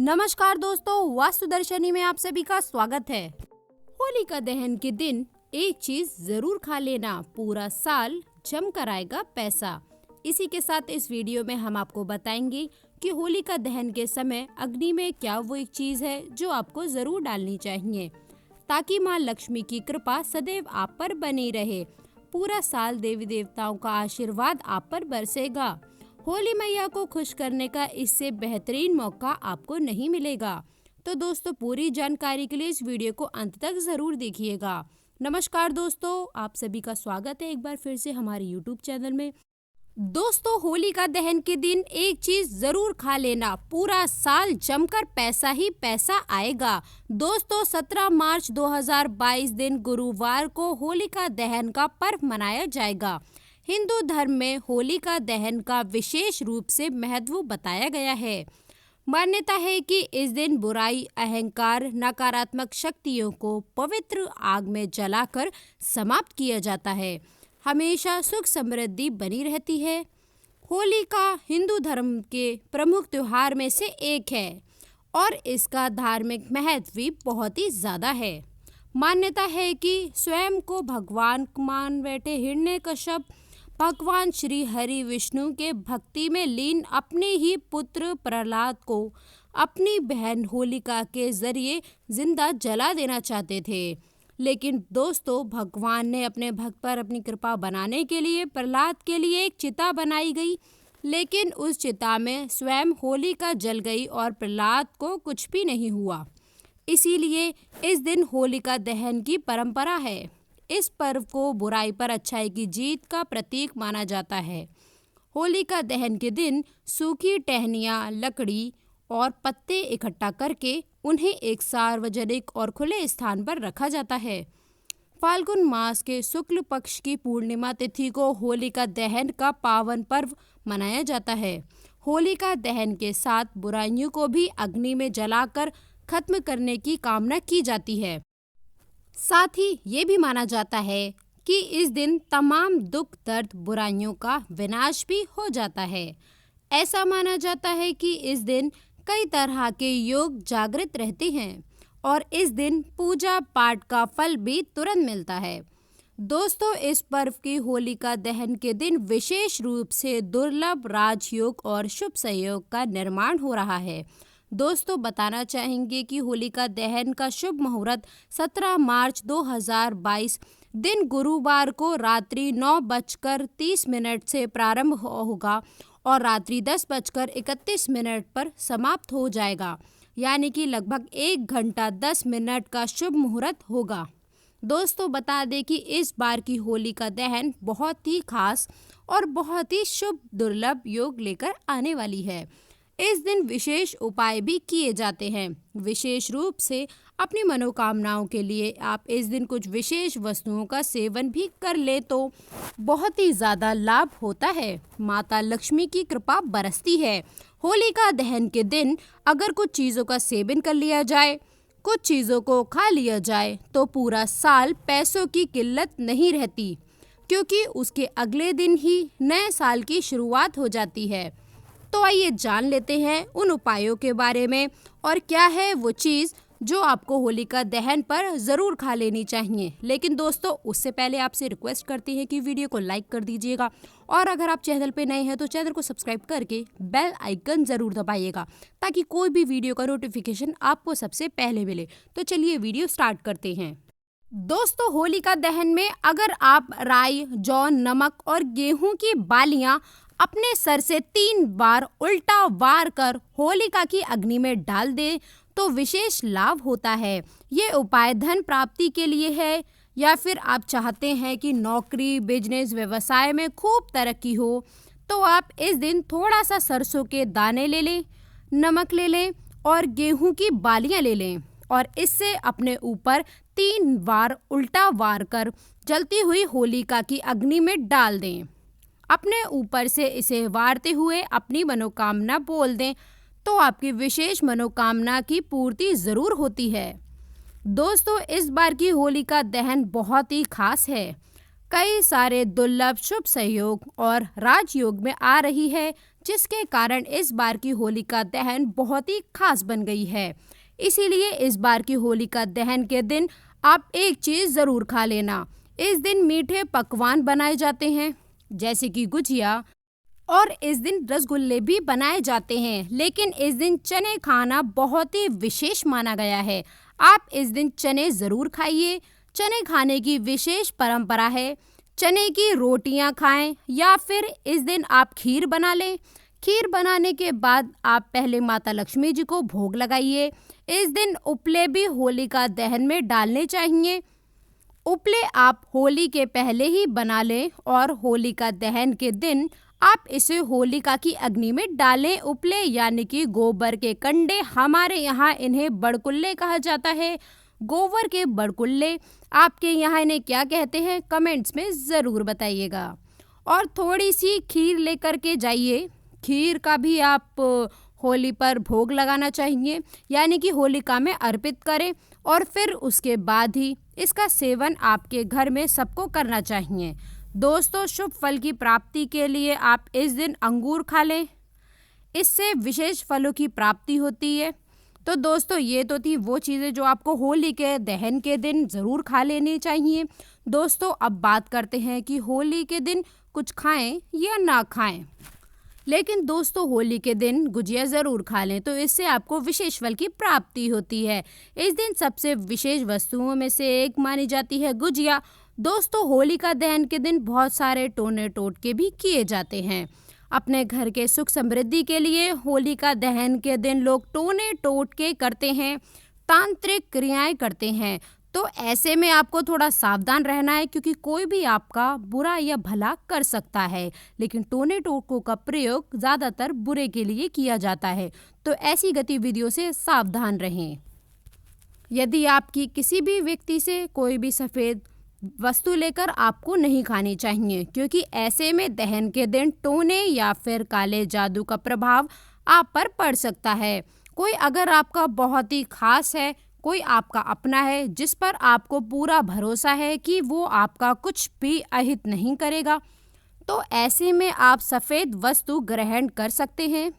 नमस्कार दोस्तों, वास्तु दर्शनी में आप सभी का स्वागत है। होलिका दहन के दिन एक चीज जरूर खा लेना, पूरा साल जमकर आएगा पैसा। इसी के साथ इस वीडियो में हम आपको बताएंगे कि होलिका दहन के समय अग्नि में क्या वो एक चीज है जो आपको जरूर डालनी चाहिए, ताकि माँ लक्ष्मी की कृपा सदैव आप पर बनी रहे। पूरा साल देवी देवताओं का आशीर्वाद आप पर बरसेगा। होली मैया को खुश करने का इससे बेहतरीन मौका आपको नहीं मिलेगा। तो दोस्तों, पूरी जानकारी के लिए इस वीडियो को अंत तक जरूर देखिएगा। नमस्कार दोस्तों, आप सभी का स्वागत है एक बार फिर से हमारे YouTube चैनल में। दोस्तों, होलिका दहन के दिन एक चीज जरूर खा लेना, पूरा साल जमकर पैसा ही पैसा आएगा। दोस्तों, 17 मार्च 2022 दिन गुरुवार को होलिका दहन का पर्व मनाया जाएगा। हिंदू धर्म में होलिका दहन का विशेष रूप से महत्व बताया गया है। मान्यता है कि इस दिन बुराई, अहंकार, नकारात्मक शक्तियों को पवित्र आग में जलाकर समाप्त किया जाता है। हमेशा सुख समृद्धि बनी रहती है। होलिका हिंदू धर्म के प्रमुख त्योहार में से एक है और इसका धार्मिक महत्व भी बहुत ही ज़्यादा है। मान्यता है कि स्वयं को भगवान मान बैठे हिरण्यकश्यप भगवान श्री हरि विष्णु के भक्ति में लीन अपने ही पुत्र प्रहलाद को अपनी बहन होलिका के जरिए जिंदा जला देना चाहते थे। लेकिन दोस्तों, भगवान ने अपने भक्त पर अपनी कृपा बनाने के लिए प्रहलाद के लिए एक चिता बनाई गई, लेकिन उस चिता में स्वयं होलिका जल गई और प्रहलाद को कुछ भी नहीं हुआ। इसीलिए इस दिन होलिका दहन की परंपरा है। इस पर्व को बुराई पर अच्छाई की जीत का प्रतीक माना जाता है। होलिका दहन के दिन सूखी टहनियाँ, लकड़ी और पत्ते इकट्ठा करके उन्हें एक सार्वजनिक और खुले स्थान पर रखा जाता है। फाल्गुन मास के शुक्ल पक्ष की पूर्णिमा तिथि को होलिका दहन का पावन पर्व मनाया जाता है। होलिका दहन के साथ बुराइयों को भी अग्नि में जलाकर खत्म करने की कामना की जाती है। साथ ही ये भी माना जाता है कि इस दिन तमाम दुख, दर्द, बुराइयों का विनाश भी हो जाता है। ऐसा माना जाता है कि इस दिन कई तरह के योग जागृत रहते हैं और इस दिन पूजा पाठ का फल भी तुरंत मिलता है। दोस्तों, इस पर्व की होलिका दहन के दिन विशेष रूप से दुर्लभ राजयोग और शुभ संयोग का निर्माण हो रहा है। दोस्तों, बताना चाहेंगे कि होलिका दहन का शुभ मुहूर्त 17 मार्च 2022 दिन गुरुवार को रात्रि 9:30 से प्रारंभ होगा और रात्रि 10:31 पर समाप्त हो जाएगा, यानी कि लगभग 1 घंटा 10 मिनट का शुभ मुहूर्त होगा। दोस्तों, बता दें कि इस बार की होलिका दहन बहुत ही खास और बहुत ही शुभ दुर्लभ योग लेकर आने वाली है। इस दिन विशेष उपाय भी किए जाते हैं। विशेष रूप से अपनी मनोकामनाओं के लिए आप इस दिन कुछ विशेष वस्तुओं का सेवन भी कर ले तो बहुत ही ज़्यादा लाभ होता है। माता लक्ष्मी की कृपा बरसती है। होलिका दहन के दिन अगर कुछ चीज़ों का सेवन कर लिया जाए, कुछ चीज़ों को खा लिया जाए, तो पूरा साल पैसों की किल्लत नहीं रहती, क्योंकि उसके अगले दिन ही नए साल की शुरुआत हो जाती है। तो आइए जान लेते हैं उन उपायों के बारे में और क्या है वो चीज़ जो आपको होलिका दहन पर ज़रूर खा लेनी चाहिए। लेकिन दोस्तों, उससे पहले आपसे रिक्वेस्ट करती है कि वीडियो को लाइक कर दीजिएगा और अगर आप चैनल पे नए हैं तो चैनल को सब्सक्राइब करके बेल आइकन ज़रूर दबाइएगा, ताकि कोई भी वीडियो का नोटिफिकेशन आपको सबसे पहले मिले। तो चलिए वीडियो स्टार्ट करते हैं। दोस्तों, होलिका दहन में अगर आप राई, जौ, नमक और गेहूं की बालियां अपने सर से 3 बार उल्टा वार कर होलिका की अग्नि में डाल दें तो विशेष लाभ होता है। ये उपाय धन प्राप्ति के लिए है, या फिर आप चाहते हैं कि नौकरी, बिजनेस, व्यवसाय में खूब तरक्की हो, तो आप इस दिन थोड़ा सा सरसों के दाने ले लें, नमक ले लें और गेहूं की बालियां ले लें और इससे अपने ऊपर 3 बार उल्टा वार कर जलती हुई होलिका की अग्नि में डाल दें। अपने ऊपर से इसे वारते हुए अपनी मनोकामना बोल दें तो आपकी विशेष मनोकामना की पूर्ति ज़रूर होती है। दोस्तों, इस बार की होलिका दहन बहुत ही खास है। कई सारे दुर्लभ शुभ सहयोग और राजयोग में आ रही है, जिसके कारण इस बार की होलिका दहन बहुत ही खास बन गई है। इसीलिए इस बार की होलिका दहन के दिन आप एक चीज़ ज़रूर खा लेना। इस दिन मीठे पकवान बनाए जाते हैं जैसे कि गुजिया, और इस दिन रसगुल्ले भी बनाए जाते हैं। लेकिन इस दिन चने खाना बहुत ही विशेष माना गया है। आप इस दिन चने ज़रूर खाइए। चने खाने की विशेष परंपरा है। चने की रोटियां खाएं या फिर इस दिन आप खीर बना लें। खीर बनाने के बाद आप पहले माता लक्ष्मी जी को भोग लगाइए। इस दिन उपले भी होलिका दहन में डालने चाहिए। उपले आप होली के पहले ही बना लें और होलिका दहन के दिन आप इसे होलिका की अग्नि में डालें। उपले यानी कि गोबर के कंडे, हमारे यहाँ इन्हें बड़कुल्ले कहा जाता है। गोबर के बड़कुल्ले, आपके यहाँ इन्हें क्या कहते हैं कमेंट्स में ज़रूर बताइएगा। और थोड़ी सी खीर लेकर के जाइए। खीर का भी आप होली पर भोग लगाना चाहिए, यानी कि होलिका में अर्पित करें और फिर उसके बाद ही इसका सेवन आपके घर में सबको करना चाहिए। दोस्तों, शुभ फल की प्राप्ति के लिए आप इस दिन अंगूर खा लें, इससे विशेष फलों की प्राप्ति होती है। तो दोस्तों, ये तो थी वो चीज़ें जो आपको होली के दहन के दिन ज़रूर खा लेनी चाहिए। दोस्तों, अब बात करते हैं कि होली के दिन कुछ खाएं या ना खाएं। लेकिन दोस्तों, होली के दिन गुजिया ज़रूर खा लें, तो इससे आपको विशेष फल की प्राप्ति होती है। इस दिन सबसे विशेष वस्तुओं में से एक मानी जाती है गुजिया। दोस्तों, होलिका दहन के दिन बहुत सारे टोने टोटके भी किए जाते हैं। अपने घर के सुख समृद्धि के लिए होलिका दहन के दिन लोग टोने टोटके करते हैं, तांत्रिक क्रियाएं करते हैं। तो ऐसे में आपको थोड़ा सावधान रहना है, क्योंकि कोई भी आपका बुरा या भला कर सकता है। लेकिन टोने टोटकों का प्रयोग ज़्यादातर बुरे के लिए किया जाता है, तो ऐसी गतिविधियों से सावधान रहें। यदि आपकी किसी भी व्यक्ति से कोई भी सफ़ेद वस्तु लेकर आपको नहीं खानी चाहिए, क्योंकि ऐसे में दहन के दिन टोने या फिर काले जादू का प्रभाव आप पर पड़ सकता है। कोई अगर आपका बहुत ही खास है, कोई आपका अपना है जिस पर आपको पूरा भरोसा है कि वो आपका कुछ भी अहित नहीं करेगा, तो ऐसे में आप सफ़ेद वस्तु ग्रहण कर सकते हैं।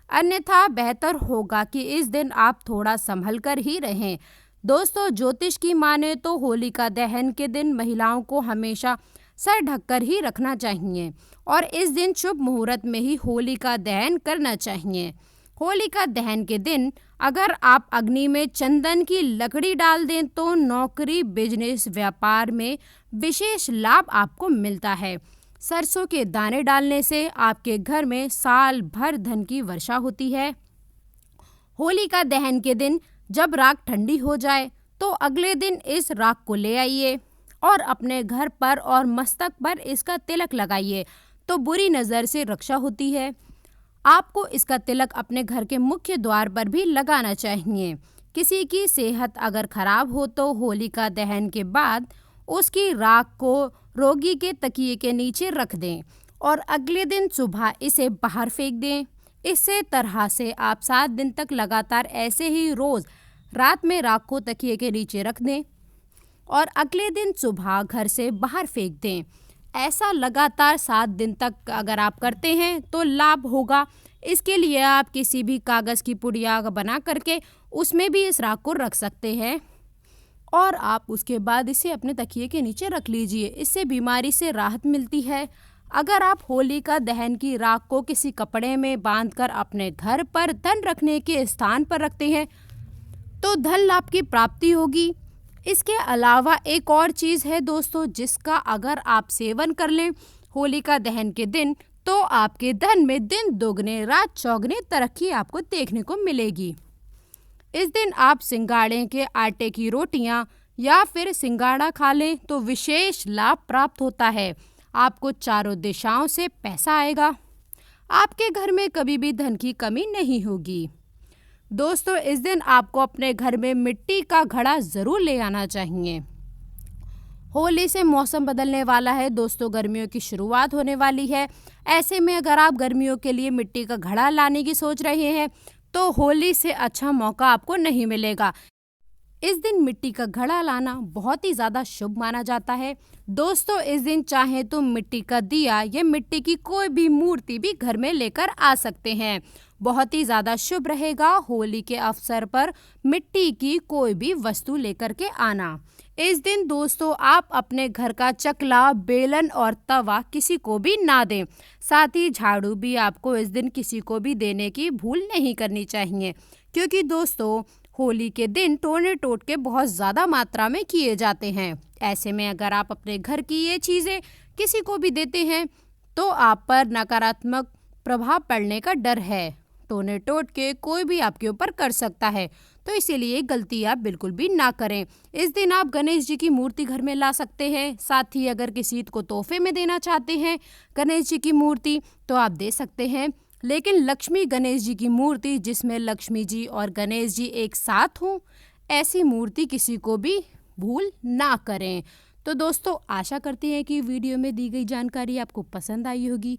अन्यथा बेहतर होगा कि इस दिन आप थोड़ा संभल कर ही रहें। दोस्तों, ज्योतिष की माने तो होलिका दहन के दिन महिलाओं को हमेशा सर ढककर ही रखना चाहिए और इस दिन शुभ मुहूर्त में ही होलिका दहन करना चाहिए। होलिका दहन के दिन अगर आप अग्नि में चंदन की लकड़ी डाल दें तो नौकरी, बिजनेस, व्यापार में विशेष लाभ आपको मिलता है। सरसों के दाने डालने से आपके घर में साल भर धन की वर्षा होती है। होलिका दहन के दिन जब राख ठंडी हो जाए तो अगले दिन इस राख को ले आइए और अपने घर पर और मस्तक पर इसका तिलक लगाइए, तो बुरी नज़र से रक्षा होती है। आपको इसका तिलक अपने घर के मुख्य द्वार पर भी लगाना चाहिए। किसी की सेहत अगर खराब हो तो होलिका दहन के बाद उसकी राख को रोगी के तकिए के नीचे रख दें और अगले दिन सुबह इसे बाहर फेंक दें। इसी तरह से आप 7 दिन तक लगातार ऐसे ही रोज़ रात में राख को तकिए के नीचे रख दें और अगले दिन सुबह घर से बाहर फेंक दें। ऐसा लगातार 7 दिन तक अगर आप करते हैं तो लाभ होगा। इसके लिए आप किसी भी कागज़ की पुड़िया बना करके उसमें भी इस राख को रख सकते हैं और आप उसके बाद इसे अपने तकिए के नीचे रख लीजिए। इससे बीमारी से राहत मिलती है। अगर आप होलिका दहन की राख को किसी कपड़े में बांधकर अपने घर पर धन रखने के स्थान पर रखते हैं तो धन लाभ की प्राप्ति होगी। इसके अलावा एक और चीज़ है दोस्तों, जिसका अगर आप सेवन कर लें होलिका दहन के दिन तो आपके धन में दिन दोगुने रात चौगुने तरक्की आपको देखने को मिलेगी। इस दिन आप सिंगाड़े के आटे की रोटियां या फिर सिंगाड़ा खा लें तो विशेष लाभ प्राप्त होता है। आपको चारों दिशाओं से पैसा आएगा। आपके घर में कभी भी धन की कमी नहीं होगी। दोस्तों, इस दिन आपको अपने घर में मिट्टी का घड़ा ज़रूर ले आना चाहिए। होली से मौसम बदलने वाला है दोस्तों, गर्मियों की शुरुआत होने वाली है। ऐसे में अगर आप गर्मियों के लिए मिट्टी का घड़ा लाने की सोच रहे हैं तो होली से अच्छा मौका आपको नहीं मिलेगा। इस दिन मिट्टी का घड़ा लाना बहुत ही ज़्यादा शुभ माना जाता है। दोस्तों, इस दिन चाहे तो मिट्टी का दिया या मिट्टी की कोई भी मूर्ति भी घर में लेकर आ सकते हैं। बहुत ही ज़्यादा शुभ रहेगा होली के अवसर पर मिट्टी की कोई भी वस्तु लेकर के आना। इस दिन दोस्तों आप अपने घर का चकला, बेलन और तवा किसी को भी ना दें। साथ ही झाड़ू भी आपको इस दिन किसी को भी देने की भूल नहीं करनी चाहिए, क्योंकि दोस्तों होली के दिन टोने टोटके बहुत ज़्यादा मात्रा में किए जाते हैं। ऐसे में अगर आप अपने घर की ये चीज़ें किसी को भी देते हैं तो आप पर नकारात्मक प्रभाव पड़ने का डर है। टोने टोटके कोई भी आपके ऊपर कर सकता है, तो इसीलिए गलती आप बिल्कुल भी ना करें। इस दिन आप गणेश जी की मूर्ति घर में ला सकते हैं। साथ ही अगर किसी को तोहफे में देना चाहते हैं गणेश जी की मूर्ति तो आप दे सकते हैं, लेकिन लक्ष्मी गणेश जी की मूर्ति जिसमें लक्ष्मी जी और गणेश जी एक साथ हों, ऐसी मूर्ति किसी को भी भूल ना करें। तो दोस्तों आशा करते हैं कि वीडियो में दी गई जानकारी आपको पसंद आई होगी।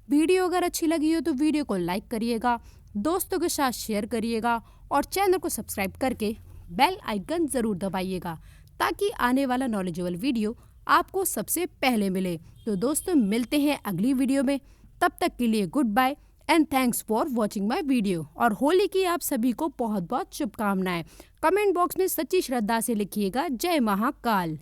वीडियो अगर अच्छी लगी हो तो वीडियो को लाइक करिएगा, दोस्तों के साथ शेयर करिएगा और चैनल को सब्सक्राइब करके बेल आइकन ज़रूर दबाइएगा, ताकि आने वाला नॉलेजेबल वीडियो आपको सबसे पहले मिले। तो दोस्तों मिलते हैं अगली वीडियो में, तब तक के लिए good bye and thanks for watching my video. और होली की आप सभी को बहुत बहुत शुभकामनाएं। कमेंट बॉक्स में सच्ची श्रद्धा से लिखिएगा जय महाकाल।